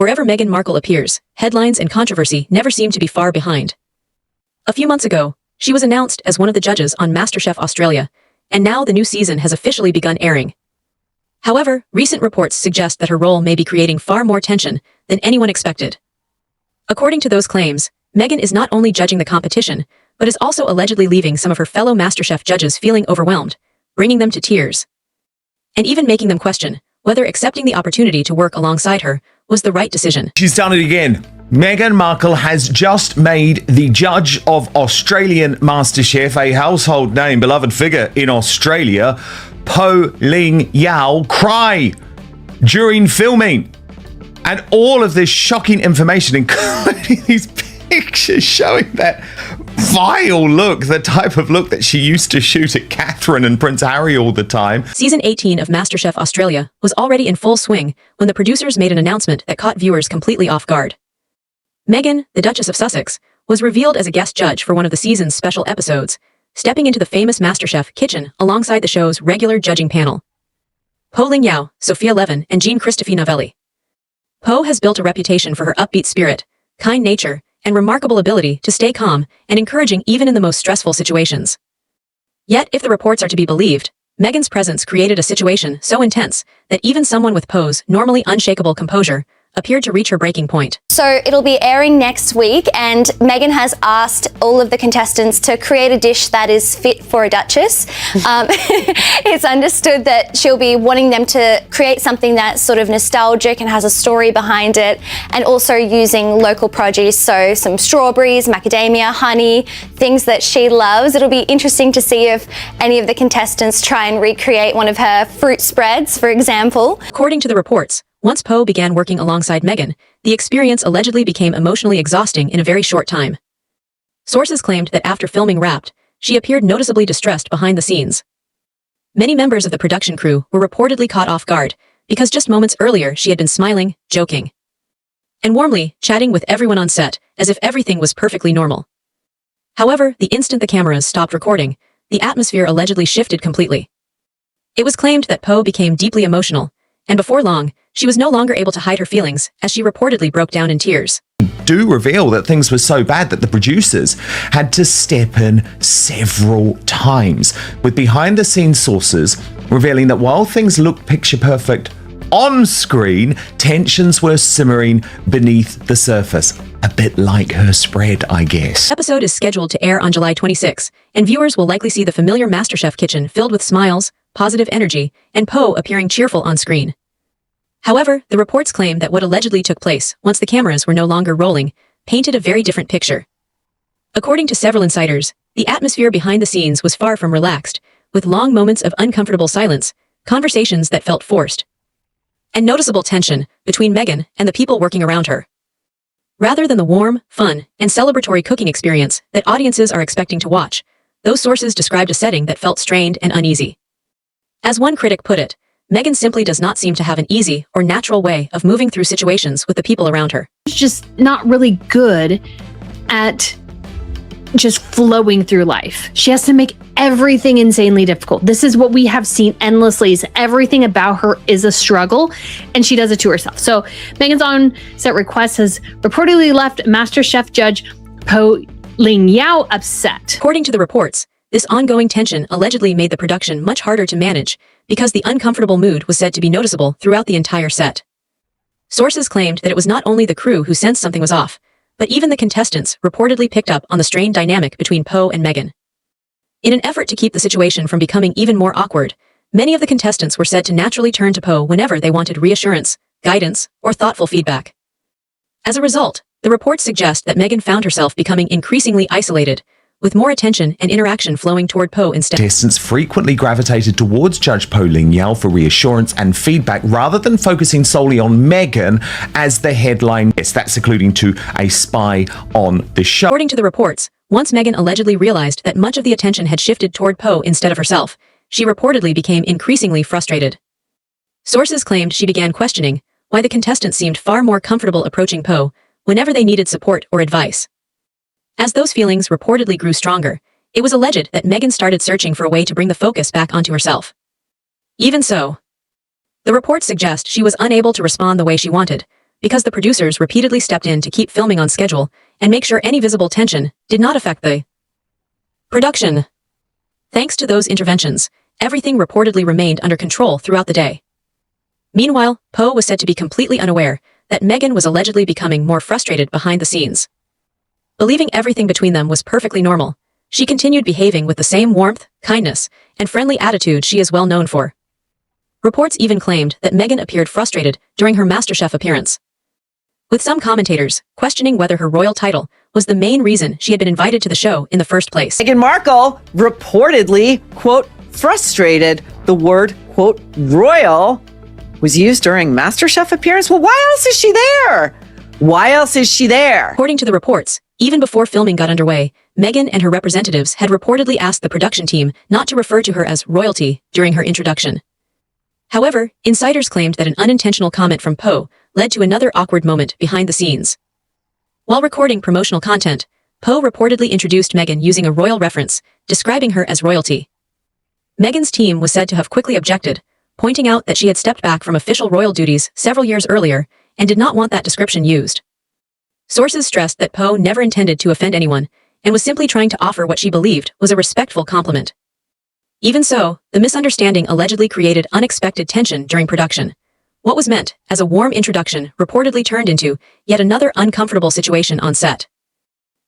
Wherever Meghan Markle appears, headlines and controversy never seem to be far behind. A few months ago, she was announced as one of the judges on MasterChef Australia, and now the new season has officially begun airing. However, recent reports suggest that her role may be creating far more tension than anyone expected. According to those claims, Meghan is not only judging the competition, but is also allegedly leaving some of her fellow MasterChef judges feeling overwhelmed, bringing them to tears, and even making them question whether accepting the opportunity to work alongside her was the right decision. She's done it again. Meghan Markle has just made the judge of Australian MasterChef, a household name, beloved figure in Australia, Po Ling Yao, cry during filming. And all of this shocking information, including these pictures showing that vile look, the type of look that she used to shoot at Catherine and Prince Harry all the time. Season 18 of MasterChef Australia was already in full swing when the producers made an announcement that caught viewers completely off guard. Meghan, the Duchess of Sussex, was revealed as a guest judge for one of the season's special episodes, stepping into the famous MasterChef kitchen alongside the show's regular judging panel. Po Ling Yao, Sophia Levin, and Jean Christophe Novelli. Po has built a reputation for her upbeat spirit, kind nature, and remarkable ability to stay calm and encouraging even in the most stressful situations. Yet, if the reports are to be believed, Meghan's presence created a situation so intense that even someone with Po's normally unshakable composure appeared to reach her breaking point. So it'll be airing next week, and Meghan has asked all of the contestants to create a dish that is fit for a duchess. It's understood that she'll be wanting them to create something that's sort of nostalgic and has a story behind it, and also using local produce, so some strawberries, macadamia, honey, things that she loves. It'll be interesting to see if any of the contestants try and recreate one of her fruit spreads, for example. According to the reports, once Po began working alongside Meghan, the experience allegedly became emotionally exhausting in a very short time. Sources claimed that after filming wrapped, she appeared noticeably distressed behind the scenes. Many members of the production crew were reportedly caught off guard because just moments earlier she had been smiling, joking, and warmly chatting with everyone on set as if everything was perfectly normal. However, the instant the cameras stopped recording, the atmosphere allegedly shifted completely. It was claimed that Po became deeply emotional, and before long, she was no longer able to hide her feelings as she reportedly broke down in tears. Do reveal that things were so bad that the producers had to step in several times, with behind-the-scenes sources revealing that while things looked picture-perfect on screen, tensions were simmering beneath the surface. A bit like her spread, I guess. The episode is scheduled to air on July 26, and viewers will likely see the familiar MasterChef kitchen filled with smiles, positive energy, and Po appearing cheerful on screen. However, the reports claim that what allegedly took place once the cameras were no longer rolling painted a very different picture. According to several insiders, the atmosphere behind the scenes was far from relaxed, with long moments of uncomfortable silence, conversations that felt forced, and noticeable tension between Meghan and the people working around her. Rather than the warm, fun, and celebratory cooking experience that audiences are expecting to watch, those sources described a setting that felt strained and uneasy. As one critic put it, Meghan simply does not seem to have an easy or natural way of moving through situations with the people around her. She's just not really good at just flowing through life. She has to make everything insanely difficult. This is what we have seen endlessly. Is everything about her is a struggle, and she does it to herself. So Meghan's on-set request has reportedly left MasterChef judge Po Ling Yao upset. According to the reports, this ongoing tension allegedly made the production much harder to manage because the uncomfortable mood was said to be noticeable throughout the entire set. Sources claimed that it was not only the crew who sensed something was off, but even the contestants reportedly picked up on the strained dynamic between Po and Meghan. In an effort to keep the situation from becoming even more awkward, many of the contestants were said to naturally turn to Po whenever they wanted reassurance, guidance, or thoughtful feedback. As a result, the reports suggest that Meghan found herself becoming increasingly isolated, with more attention and interaction flowing toward Po instead. Contestants frequently gravitated towards Judge Po Ling Yao for reassurance and feedback rather than focusing solely on Meghan as the headline guest. That's according to a spy on the show. According to the reports, once Meghan allegedly realized that much of the attention had shifted toward Po instead of herself, she reportedly became increasingly frustrated. Sources claimed she began questioning why the contestants seemed far more comfortable approaching Po whenever they needed support or advice. As those feelings reportedly grew stronger, it was alleged that Meghan started searching for a way to bring the focus back onto herself. Even so, the reports suggest she was unable to respond the way she wanted, because the producers repeatedly stepped in to keep filming on schedule and make sure any visible tension did not affect the production. Thanks to those interventions, everything reportedly remained under control throughout the day. Meanwhile, Poe was said to be completely unaware that Meghan was allegedly becoming more frustrated behind the scenes. Believing everything between them was perfectly normal, she continued behaving with the same warmth, kindness, and friendly attitude she is well known for. Reports even claimed that Meghan appeared frustrated during her MasterChef appearance, with some commentators questioning whether her royal title was the main reason she had been invited to the show in the first place. Meghan Markle reportedly, quote, frustrated. The word, quote, royal was used during MasterChef appearance. Well, why else is she there? Why else is she there? According to the reports, even before filming got underway, Meghan and her representatives had reportedly asked the production team not to refer to her as royalty during her introduction. However, insiders claimed that an unintentional comment from Poe led to another awkward moment behind the scenes. While recording promotional content, Poe reportedly introduced Meghan using a royal reference, describing her as royalty. Meghan's team was said to have quickly objected, pointing out that she had stepped back from official royal duties several years earlier and did not want that description used. Sources stressed that Poe never intended to offend anyone and was simply trying to offer what she believed was a respectful compliment. Even so, the misunderstanding allegedly created unexpected tension during production. What was meant as a warm introduction reportedly turned into yet another uncomfortable situation on set.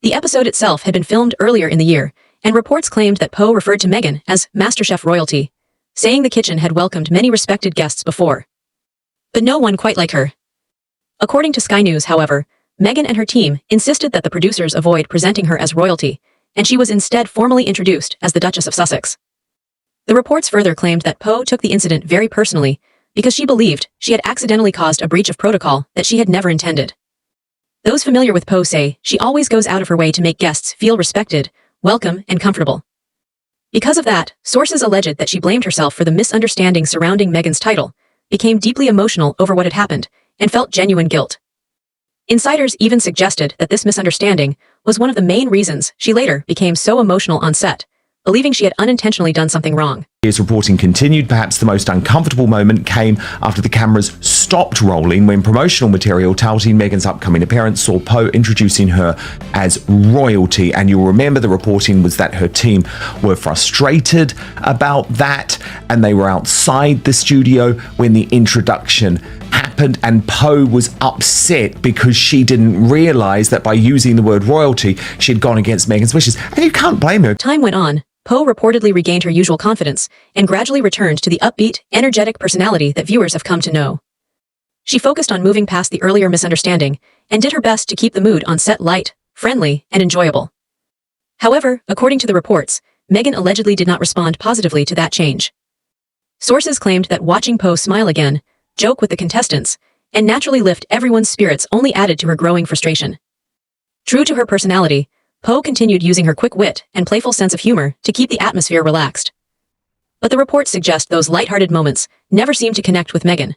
The episode itself had been filmed earlier in the year, and reports claimed that Poe referred to Meghan as MasterChef royalty, saying the kitchen had welcomed many respected guests before, but no one quite like her. According to Sky News, however, Meghan and her team insisted that the producers avoid presenting her as royalty, and she was instead formally introduced as the Duchess of Sussex. The reports further claimed that Poe took the incident very personally because she believed she had accidentally caused a breach of protocol that she had never intended. Those familiar with Poe say she always goes out of her way to make guests feel respected, welcome, and comfortable. Because of that, sources alleged that she blamed herself for the misunderstanding surrounding Meghan's title, became deeply emotional over what had happened, and felt genuine guilt. Insiders even suggested that this misunderstanding was one of the main reasons she later became so emotional on set, believing she had unintentionally done something wrong. As reporting continued, perhaps the most uncomfortable moment came after the cameras stopped rolling when promotional material touting Meghan's upcoming appearance saw Poe introducing her as royalty. And you'll remember the reporting was that her team were frustrated about that, and they were outside the studio when the introduction happened, and Poe was upset because she didn't realize that by using the word royalty, she had gone against Meghan's wishes. And you can't blame her. Time went on. Poe reportedly regained her usual confidence and gradually returned to the upbeat, energetic personality that viewers have come to know. She focused on moving past the earlier misunderstanding and did her best to keep the mood on set light, friendly, and enjoyable. However, according to the reports, Meghan allegedly did not respond positively to that change. Sources claimed that watching Poe smile again, joke with the contestants, and naturally lift everyone's spirits only added to her growing frustration. True to her personality, Poe continued using her quick wit and playful sense of humor to keep the atmosphere relaxed. But the reports suggest those lighthearted moments never seemed to connect with Meghan.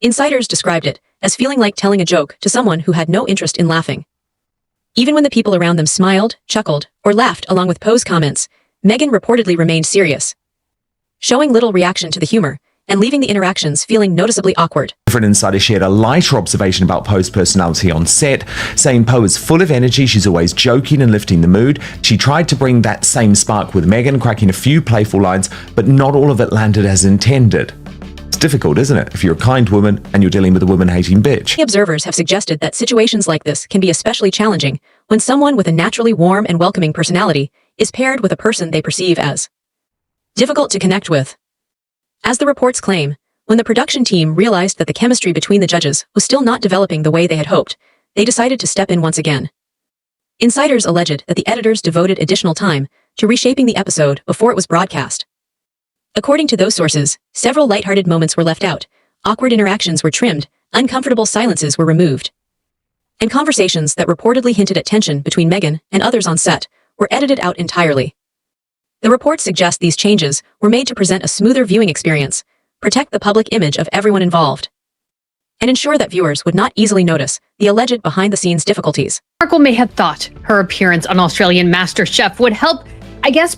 Insiders described it as feeling like telling a joke to someone who had no interest in laughing. Even when the people around them smiled, chuckled, or laughed along with Poe's comments, Meghan reportedly remained serious, showing little reaction to the humor and leaving the interactions feeling noticeably awkward. Different insider shared a lighter observation about Poe's personality on set, saying Poe is full of energy, she's always joking and lifting the mood. She tried to bring that same spark with Meghan, cracking a few playful lines, but not all of it landed as intended. It's difficult, isn't it, if you're a kind woman and you're dealing with a woman-hating bitch? Observers have suggested that situations like this can be especially challenging when someone with a naturally warm and welcoming personality is paired with a person they perceive as difficult to connect with. As the reports claim, when the production team realized that the chemistry between the judges was still not developing the way they had hoped, they decided to step in once again. Insiders alleged that the editors devoted additional time to reshaping the episode before it was broadcast. According to those sources, several lighthearted moments were left out, awkward interactions were trimmed, uncomfortable silences were removed, and conversations that reportedly hinted at tension between Meghan and others on set were edited out entirely. The reports suggest these changes were made to present a smoother viewing experience, protect the public image of everyone involved, and ensure that viewers would not easily notice the alleged behind-the-scenes difficulties. Markle may have thought her appearance on Australian MasterChef would help,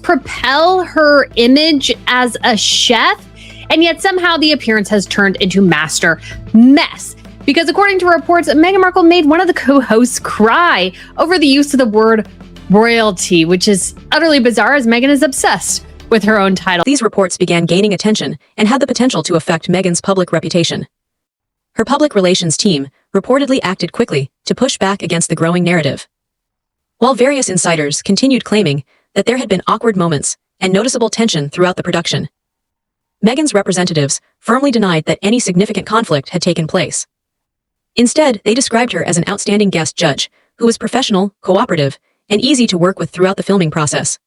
propel her image as a chef, and yet somehow the appearance has turned into master mess. Because according to reports, Meghan Markle made one of the co-hosts cry over the use of the word royalty, which is utterly bizarre as Meghan is obsessed with her own title. These reports began gaining attention and had the potential to affect Meghan's public reputation. Her public relations team reportedly acted quickly to push back against the growing narrative. While various insiders continued claiming that there had been awkward moments and noticeable tension throughout the production, Meghan's representatives firmly denied that any significant conflict had taken place. Instead, they described her as an outstanding guest judge who was professional, cooperative, and easy to work with throughout the filming process.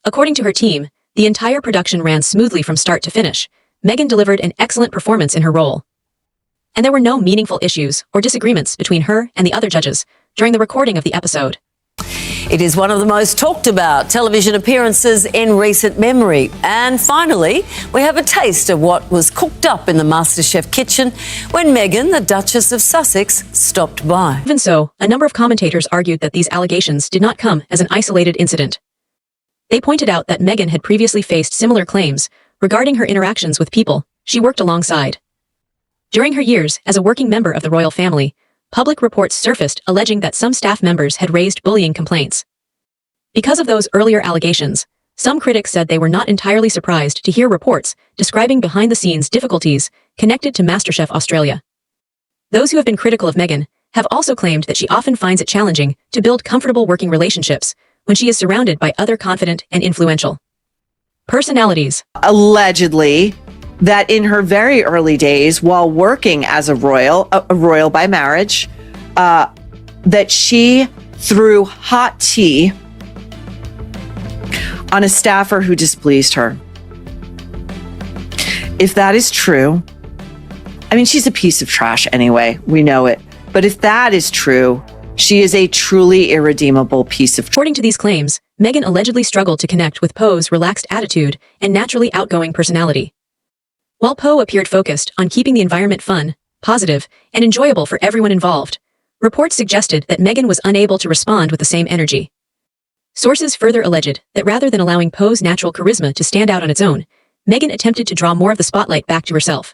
According to her team, the entire production ran smoothly from start to finish. Meghan delivered an excellent performance in her role. And there were no meaningful issues or disagreements between her and the other judges during the recording of the episode. It is one of the most talked about television appearances in recent memory. And finally, we have a taste of what was cooked up in the MasterChef kitchen when Meghan, the Duchess of Sussex, stopped by. Even so, a number of commentators argued that these allegations did not come as an isolated incident. They pointed out that Meghan had previously faced similar claims regarding her interactions with people she worked alongside. During her years as a working member of the royal family, public reports surfaced alleging that some staff members had raised bullying complaints. Because of those earlier allegations, some critics said they were not entirely surprised to hear reports describing behind-the-scenes difficulties connected to MasterChef Australia. Those who have been critical of Meghan have also claimed that she often finds it challenging to build comfortable working relationships when she is surrounded by other confident and influential personalities. Allegedly, that in her very early days, while working as a royal by marriage, that she threw hot tea on a staffer who displeased her. If that is true, I mean, she's a piece of trash anyway. We know it. But if that is true, she is a truly irredeemable piece of trash. According to these claims, Meghan allegedly struggled to connect with Poe's relaxed attitude and naturally outgoing personality. While Poe appeared focused on keeping the environment fun, positive, and enjoyable for everyone involved, reports suggested that Meghan was unable to respond with the same energy. Sources further alleged that rather than allowing Poe's natural charisma to stand out on its own, Meghan attempted to draw more of the spotlight back to herself.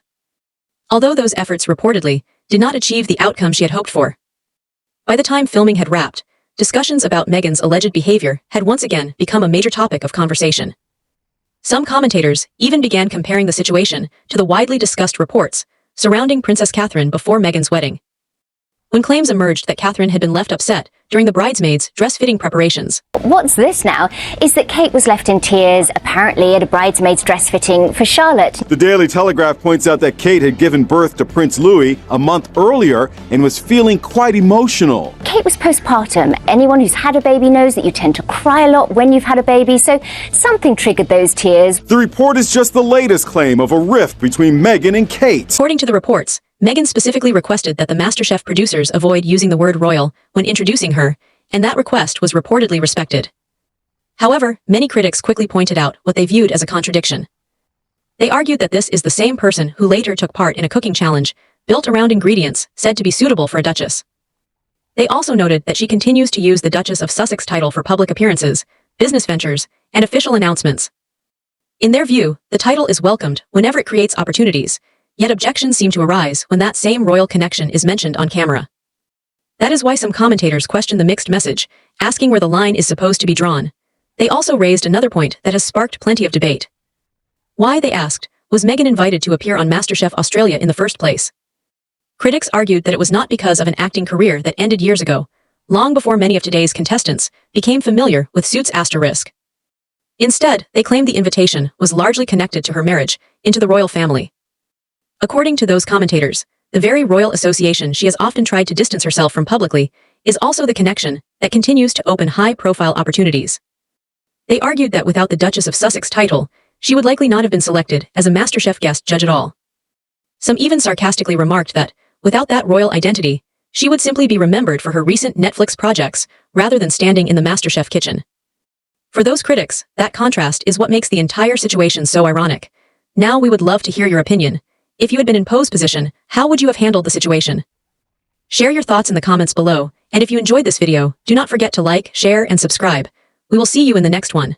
Although those efforts reportedly did not achieve the outcome she had hoped for. By the time filming had wrapped, discussions about Meghan's alleged behavior had once again become a major topic of conversation. Some commentators even began comparing the situation to the widely discussed reports surrounding Princess Catherine before Meghan's wedding. When claims emerged that Catherine had been left upset during the bridesmaids' dress-fitting preparations. What's this now is that Kate was left in tears, apparently at a bridesmaid's dress fitting for Charlotte. The Daily Telegraph points out that Kate had given birth to Prince Louis a month earlier and was feeling quite emotional. Kate was postpartum. Anyone who's had a baby knows that you tend to cry a lot when you've had a baby, so something triggered those tears. The report is just the latest claim of a rift between Meghan and Kate. According to the reports, Meghan specifically requested that the MasterChef producers avoid using the word royal when introducing her, and that request was reportedly respected. However, many critics quickly pointed out what they viewed as a contradiction. They argued that this is the same person who later took part in a cooking challenge built around ingredients said to be suitable for a duchess. They also noted that she continues to use the Duchess of Sussex title for public appearances, business ventures, and official announcements. In their view, the title is welcomed whenever it creates opportunities, yet objections seem to arise when that same royal connection is mentioned on camera. That is why some commentators question the mixed message, asking where the line is supposed to be drawn. They also raised another point that has sparked plenty of debate. Why, they asked, was Meghan invited to appear on MasterChef Australia in the first place? Critics argued that it was not because of an acting career that ended years ago, long before many of today's contestants became familiar with Suits**. Instead, they claimed the invitation was largely connected to her marriage into the royal family. According to those commentators, the very royal association she has often tried to distance herself from publicly is also the connection that continues to open high-profile opportunities. They argued that without the Duchess of Sussex title, she would likely not have been selected as a MasterChef guest judge at all. Some even sarcastically remarked that, without that royal identity, she would simply be remembered for her recent Netflix projects rather than standing in the MasterChef kitchen. For those critics, that contrast is what makes the entire situation so ironic. Now we would love to hear your opinion. If you had been in Poe's position, how would you have handled the situation? Share your thoughts in the comments below, and if you enjoyed this video, do not forget to like, share, and subscribe. We will see you in the next one.